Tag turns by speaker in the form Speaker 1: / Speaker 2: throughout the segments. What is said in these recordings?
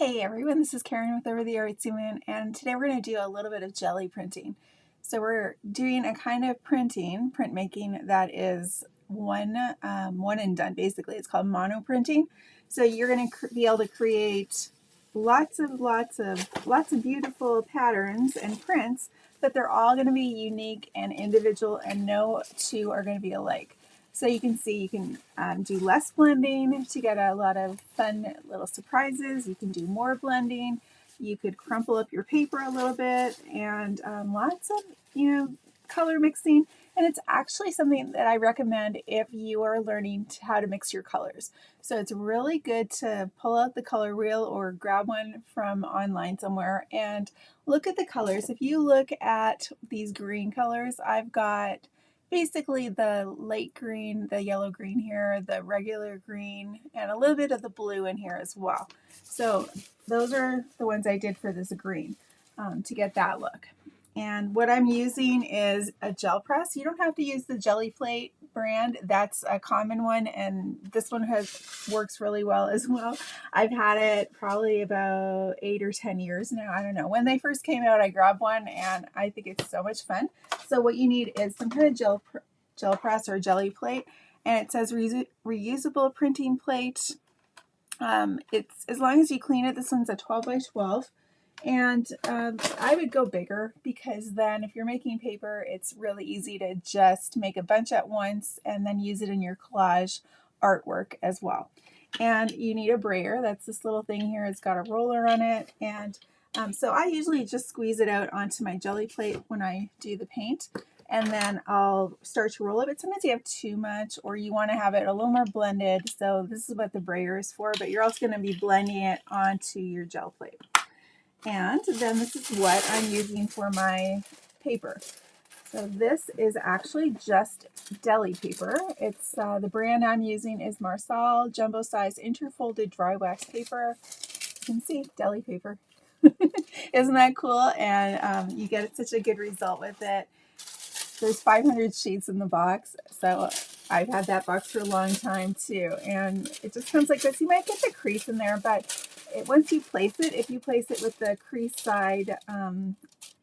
Speaker 1: Hey everyone, this is Karen with Over the Artsy Moon, and today we're going to do a little bit of jelly printing. So we're doing a kind of printmaking that is one and done basically. It's called monoprinting. So you're going to be able to create lots of beautiful patterns and prints, but they're all going to be unique and individual, and no two are going to be alike. So you can see you can do less blending to get a lot of fun little surprises. You can do more blending. You could crumple up your paper a little bit, and lots of, color mixing. And it's actually something that I recommend if you are learning how to mix your colors. So it's really good to pull out the color wheel or grab one from online somewhere and look at the colors. If you look at these green colors, I've got basically the light green, the yellow green here, the regular green, and a little bit of the blue in here as well. So those are the ones I did for this green to get that look. And what I'm using is a gel press. You don't have to use the Gelli plate brand. That's a common one, and this one works really well as well. I've had it probably about 8 or 10 years now. I don't know. When they first came out, I grabbed one, and I think it's so much fun. So what you need is some kind of gel press or jelly plate, and it says reusable printing plate. It's as long as you clean it. This one's a 12 by 12. And I would go bigger, because then if you're making paper, it's really easy to just make a bunch at once and then use it in your collage artwork as well. And you need a brayer. That's this little thing here. It's got a roller on it. And so I usually just squeeze it out onto my jelly plate when I do the paint. And then I'll start to roll it. But sometimes you have too much, or you want to have it a little more blended. So this is what the brayer is for, but you're also going to be blending it onto your gel plate. And then this is what I'm using for my paper. So this is actually just deli paper. It's the brand I'm using is Marsal jumbo size interfolded dry wax paper. You can see deli paper. Isn't that cool? And you get such a good result with it. There's 500 sheets in the box, so I've had that box for a long time too. And it just comes like this. You might get the crease in there, but once you place it, if you place it with the crease side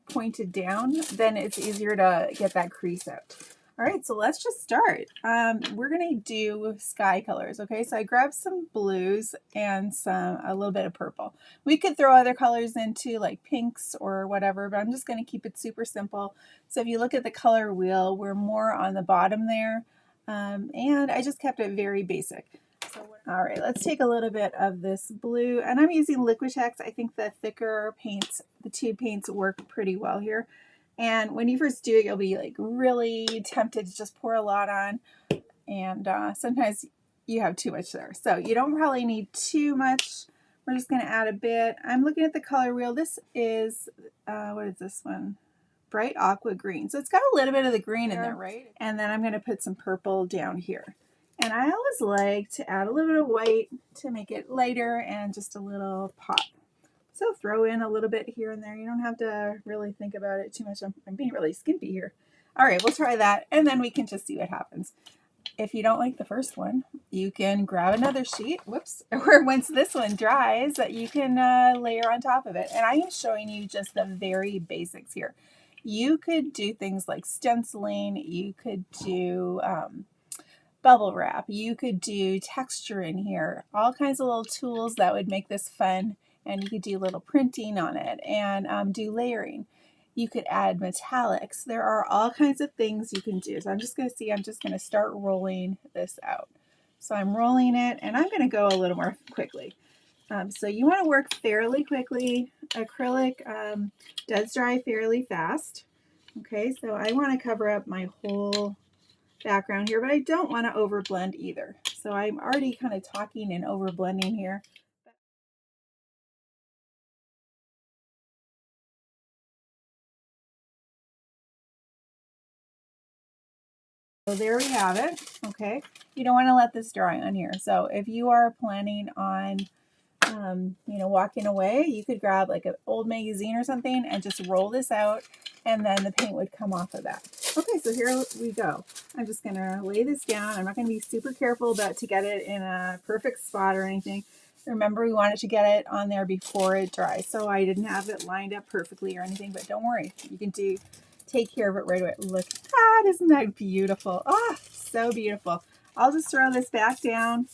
Speaker 1: pointed down, then it's easier to get that crease out. All right, so let's just start. We're gonna do sky colors, okay? So I grabbed some blues and a little bit of purple. We could throw other colors into like pinks or whatever, but I'm just gonna keep it super simple. So if you look at the color wheel, we're more on the bottom there, and I just kept it very basic. All right, let's take a little bit of this blue, and I'm using Liquitex. I think the thicker paints, the tube paints, work pretty well here. And when you first do it, you'll be like really tempted to just pour a lot on, and sometimes you have too much there. So you don't probably need too much. We're just going to add a bit. I'm looking at the color wheel. This is, what is this one? Bright aqua green. So it's got a little bit of the green in there, right? And then I'm going to put some purple down here. And I always like to add a little bit of white to make it lighter and just a little pop. So throw in a little bit here and there. You don't have to really think about it too much. I'm being really skimpy here. All right, we'll try that, and then we can just see what happens. If you don't like the first one, you can grab another sheet, whoops, or once this one dries, you can layer on top of it. And I am showing you just the very basics here. You could do things like stenciling. You could do bubble wrap. You could do texture in here. All kinds of little tools that would make this fun. And you could do little printing on it and do layering. You could add metallics. There are all kinds of things you can do. So I'm just going to start rolling this out. So I'm rolling it, and I'm going to go a little more quickly. So you want to work fairly quickly. Acrylic does dry fairly fast. Okay, so I want to cover up my whole background here, but I don't want to overblend either. So I'm already kind of talking and overblending here. So there we have it. Okay, you don't want to let this dry on here. So if you are planning on walking away, you could grab like an old magazine or something and just roll this out, and then the paint would come off of that. Okay, so here we go. I'm just gonna lay this down. I'm not gonna be super careful about to get it in a perfect spot or anything. Remember, we wanted to get it on there before it dries, so I didn't have it lined up perfectly or anything, but don't worry. You can take care of it right away. Look at that. Isn't that beautiful? Ah, so beautiful. I'll just throw this back down.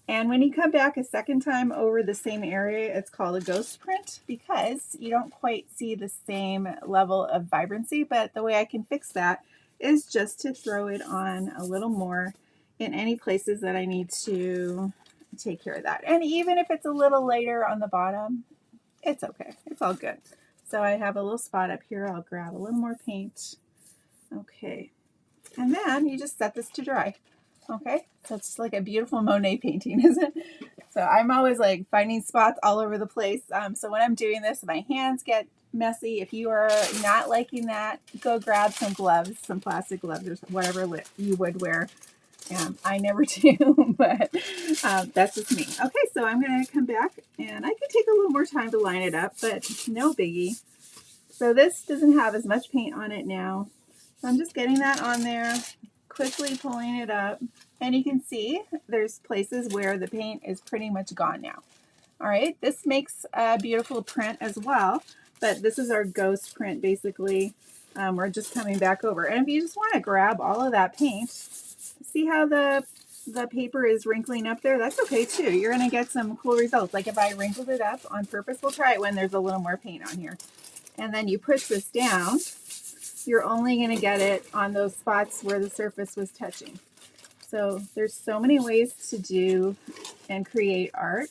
Speaker 1: And when you come back a second time over the same area, it's called a ghost print because you don't quite see the same level of vibrancy. But the way I can fix that is just to throw it on a little more in any places that I need to take care of that. And even if it's a little lighter on the bottom, it's okay. It's all good. So I have a little spot up here. I'll grab a little more paint. Okay. And then you just set this to dry. Okay, so it's like a beautiful Monet painting, isn't it? So I'm always like finding spots all over the place. So when I'm doing this, my hands get messy. If you are not liking that, go grab some gloves, some plastic gloves or whatever you would wear. I never do, but that's just me. Okay, so I'm going to come back and I can take a little more time to line it up, but no biggie. So this doesn't have as much paint on it now. So I'm just getting that on there, quickly pulling it up, and you can see there's places where the paint is pretty much gone now. All right, this makes a beautiful print as well, but this is our ghost print basically. We're just coming back over, and if you just want to grab all of that paint, see how the paper is wrinkling up there? That's okay too. You're going to get some cool results. Like if I wrinkled it up on purpose, we'll try it when there's a little more paint on here. And then you push this down, you're only going to get it on those spots where the surface was touching. So there's so many ways to do and create art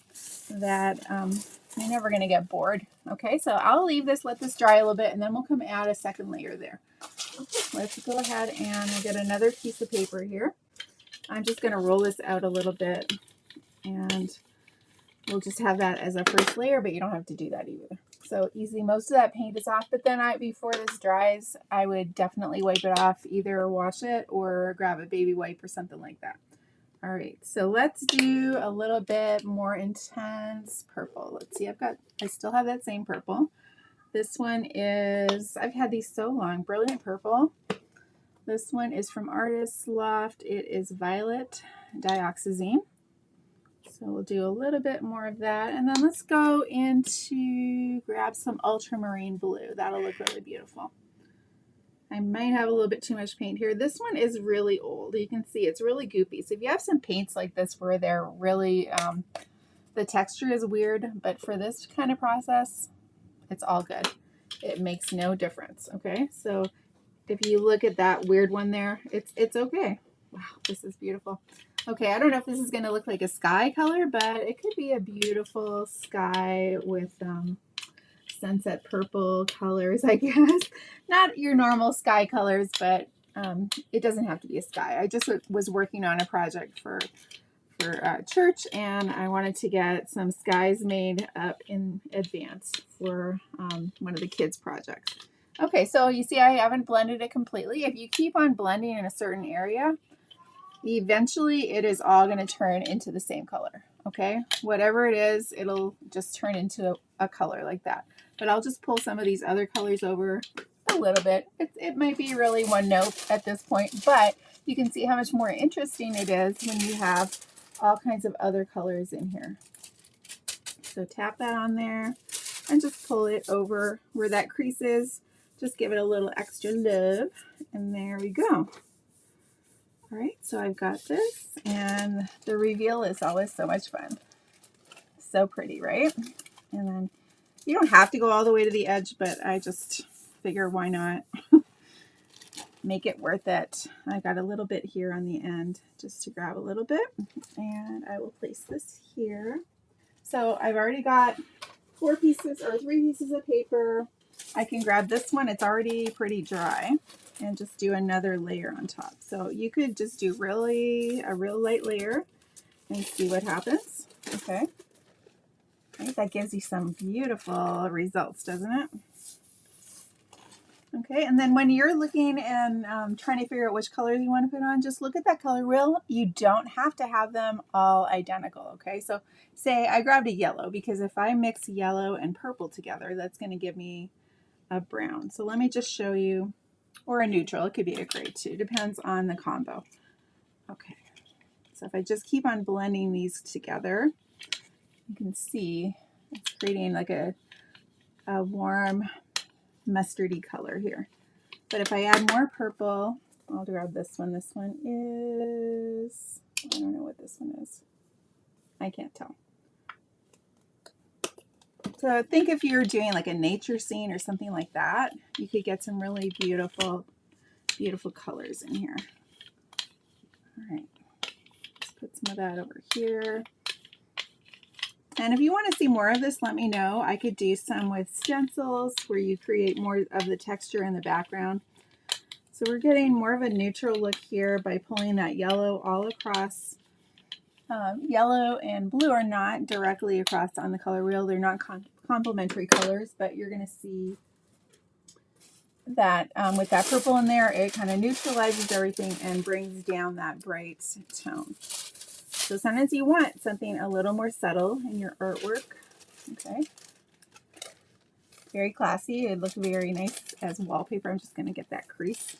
Speaker 1: that you're never going to get bored. Okay, so I'll leave this, let this dry a little bit, and then we'll come add a second layer there. Okay, let's go ahead and I'll get another piece of paper here. I'm just going to roll this out a little bit, and we'll just have that as a first layer, but you don't have to do that either. So easy, most of that paint is off, but then before this dries, I would definitely wipe it off, either wash it or grab a baby wipe or something like that. All right, so let's do a little bit more intense purple. Let's see, I still have that same purple. This one is, I've had these so long, Brilliant Purple. This one is from Artist Loft. It is Violet Dioxazine. So we'll do a little bit more of that. And then let's go into, grab some ultramarine blue. That'll look really beautiful. I might have a little bit too much paint here. This one is really old. You can see it's really goopy. So if you have some paints like this where they're really, the texture is weird, but for this kind of process, it's all good. It makes no difference, okay? So if you look at that weird one there, it's okay. Wow, this is beautiful. Okay, I don't know if this is going to look like a sky color, but it could be a beautiful sky with sunset purple colors, I guess. Not your normal sky colors, but it doesn't have to be a sky. I just was working on a project for church, and I wanted to get some skies made up in advance for one of the kids' projects. Okay, so you see I haven't blended it completely. If you keep on blending in a certain area, eventually it is all going to turn into the same color. Okay, whatever it is, it'll just turn into a color like that. But I'll just pull some of these other colors over a little bit. It might be really one note at this point, but you can see how much more interesting it is when you have all kinds of other colors in here. So tap that on there and just pull it over where that crease is. Just give it a little extra love, and there we go. All right, so I've got this, and the reveal is always so much fun. So pretty, right? And then you don't have to go all the way to the edge, but I just figure why not? Make it worth it. I got a little bit here on the end just to grab a little bit, and I will place this here. So I've already got 3 pieces of paper. I can grab this one. It's already pretty dry, and just do another layer on top. So you could just do a real light layer and see what happens. Okay. Right, that gives you some beautiful results, doesn't it? Okay, and then when you're looking and trying to figure out which colors you want to put on, just look at that color wheel. You don't have to have them all identical, okay? So say I grabbed a yellow, because if I mix yellow and purple together, that's going to give me a brown. So let me just show you, or a neutral. It could be a gray too. Depends on the combo. Okay, so if I just keep on blending these together, you can see it's creating like a warm mustardy color here. But if I add more purple, I'll grab this one. This one is, I don't know what this one is. I can't tell. So think if you were doing like a nature scene or something like that, you could get some really beautiful, beautiful colors in here. All right, let's put some of that over here. And if you want to see more of this, let me know. I could do some with stencils where you create more of the texture in the background. So we're getting more of a neutral look here by pulling that yellow all across. Yellow and blue are not directly across on the color wheel. They're not complementary colors, but you're going to see that with that purple in there, it kind of neutralizes everything and brings down that bright tone. So sometimes you want something a little more subtle in your artwork. Okay. Very classy. It looks very nice as wallpaper. I'm just going to get that crease.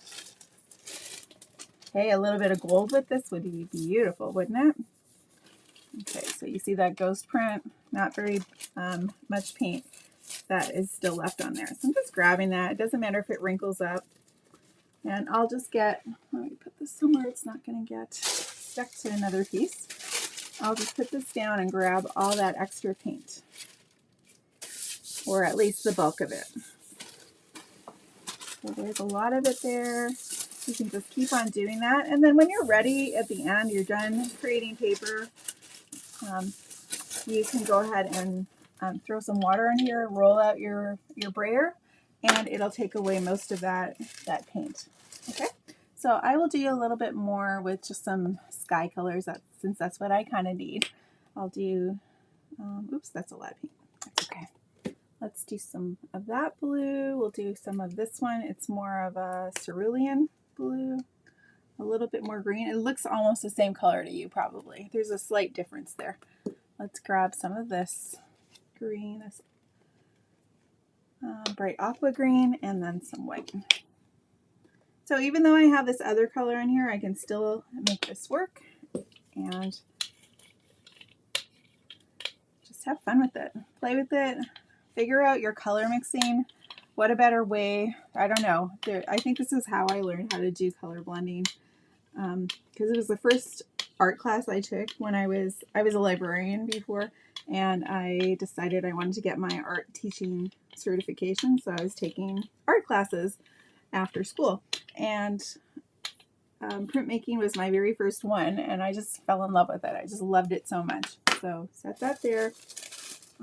Speaker 1: Okay, a little bit of gold with this would be beautiful, wouldn't it? Okay, so you see that ghost print, not very much paint that is still left on there. So I'm just grabbing that. It doesn't matter if it wrinkles up. And I'll just get, let me put this somewhere it's not going to get stuck to another piece. I'll just put this down and grab all that extra paint, or at least the bulk of it. So there's a lot of it there. You can just keep on doing that. And then when you're ready at the end, you're done creating paper, you can go ahead and throw some water in here, roll out your brayer, and it'll take away most of that paint. Okay, so I will do a little bit more with just some sky colors, since that's what I kind of need. I'll do, oops, that's a lot of paint. That's okay. Let's do some of that blue. We'll do some of this one. It's more of a cerulean blue, a little bit more green. It looks almost the same color to you probably. There's a slight difference there. Let's grab some of this green, this bright aqua green, and then some white. So even though I have this other color in here, I can still make this work and just have fun with it. Play with it. Figure out your color mixing. What a better way. I don't know. I think this is how I learned how to do color blending, because it was the first art class I took when I was a librarian before, and I decided I wanted to get my art teaching certification, so I was taking art classes after school, and printmaking was my very first one, and I just fell in love with it. I just loved it so much. So set that there.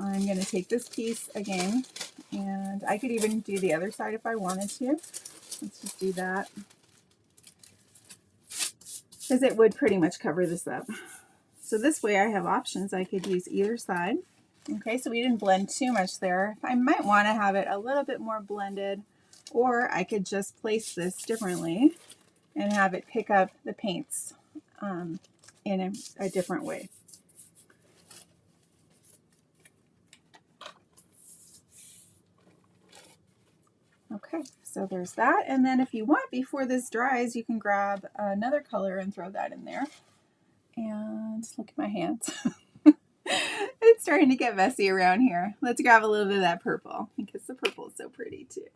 Speaker 1: I'm going to take this piece again, and I could even do the other side if I wanted to. Let's just do that, because it would pretty much cover this up. So this way I have options. I could use either side. Okay, so we didn't blend too much there. I might want to have it a little bit more blended, or I could just place this differently and have it pick up the paints in a different way. Okay, so there's that. And then if you want, before this dries, you can grab another color and throw that in there. And look at my hands. It's starting to get messy around here. Let's grab a little bit of that purple, because the purple is so pretty too.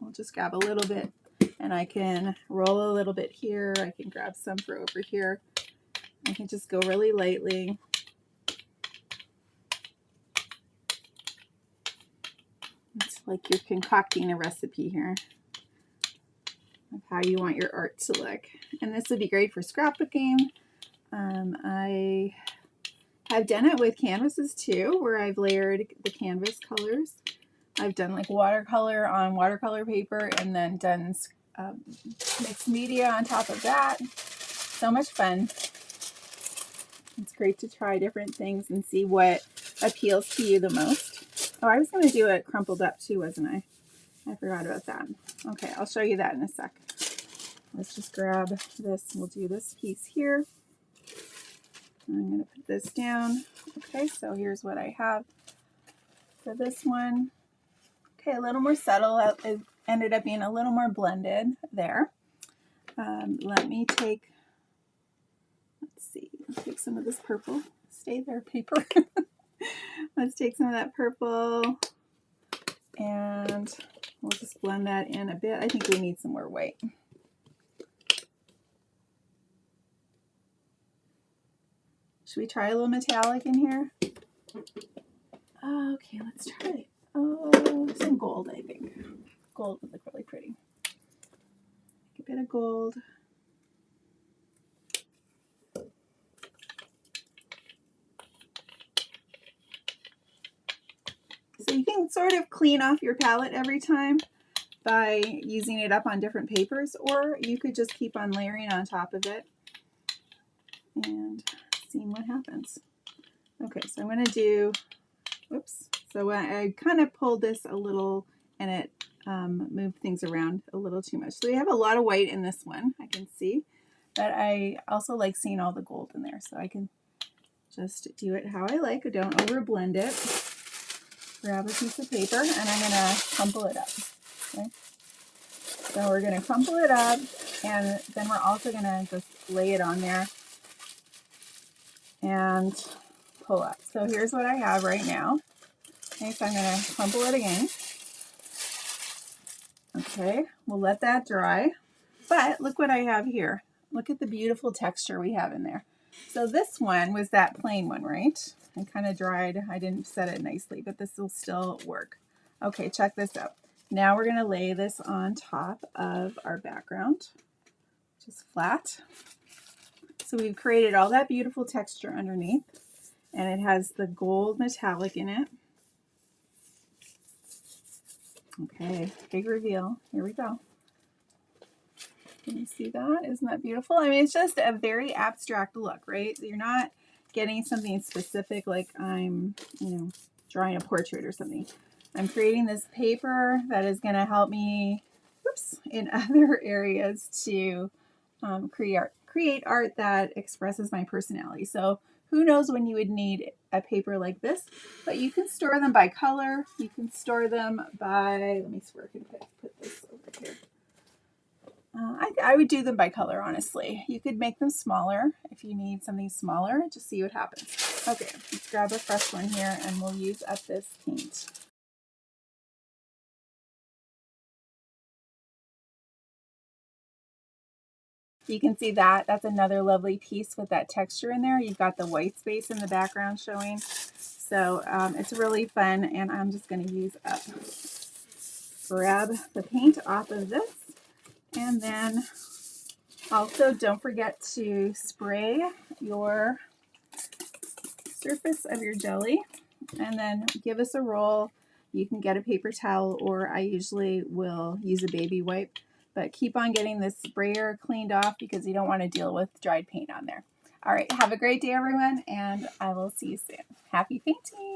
Speaker 1: We'll just grab a little bit, and I can roll a little bit here. I can grab some for over here. I can just go really lightly. It's like you're concocting a recipe here of how you want your art to look. And this would be great for scrapbooking. I have done it with canvases too, where I've layered the canvas colors. I've done like watercolor on watercolor paper, and then done mixed media on top of that. So much fun. It's great to try different things and see what appeals to you the most. Oh, I was going to do it crumpled up too, wasn't I? I forgot about that. Okay, I'll show you that in a sec. Let's just grab this. We'll do this piece here. I'm going to put this down. Okay, so here's what I have for this one. Okay, a little more subtle. It ended up being a little more blended there. Let me take, let's see, I'll take some of this purple. Stay there, paper. Let's take some of that purple and we'll just blend that in a bit. I think we need some more white. Should we try a little metallic in here? Okay, let's try some gold, I think. Gold would look really pretty. A bit of gold. So you can sort of clean off your palette every time by using it up on different papers, or you could just keep on layering on top of it and seeing what happens. Okay, so I'm going to do, whoops, so I kind of pulled this a little and it moved things around a little too much. So we have a lot of white in this one, I can see, but I also like seeing all the gold in there, so I can just do it how I like. I don't over blend it. Grab a piece of paper and I'm going to crumple it up. Okay? So we're going to crumple it up and then we're also going to just lay it on there and pull up. So here's what I have right now. Okay, so I'm going to crumple it again. Okay, we'll let that dry. But look what I have here. Look at the beautiful texture we have in there. So this one was that plain one, right? I kind of dried. I didn't set it nicely, but this will still work. Okay, check this out. Now we're going to lay this on top of our background, just flat. So we've created all that beautiful texture underneath, and it has the gold metallic in it. Okay, big reveal. Here we go. Can you see that? Isn't that beautiful? I mean, it's just a very abstract look, right? You're not getting something specific like I'm, drawing a portrait or something. I'm creating this paper that is going to help me, in other areas to create art that expresses my personality. So who knows when you would need a paper like this, but you can store them by color. You can store them by, let me see where I can put this over here. I would do them by color, honestly. You could make them smaller if you need something smaller. Just see what happens. Okay, let's grab a fresh one here and we'll use up this paint. You can see that. That's another lovely piece with that texture in there. You've got the white space in the background showing. So it's really fun, and I'm just going to use up. Grab the paint off of this, and then also don't forget to spray your surface of your jelly, and then give us a roll. You can get a paper towel, or I usually will use a baby wipe. But keep on getting this sprayer cleaned off because you don't want to deal with dried paint on there. All right, have a great day, everyone, and I will see you soon. Happy painting!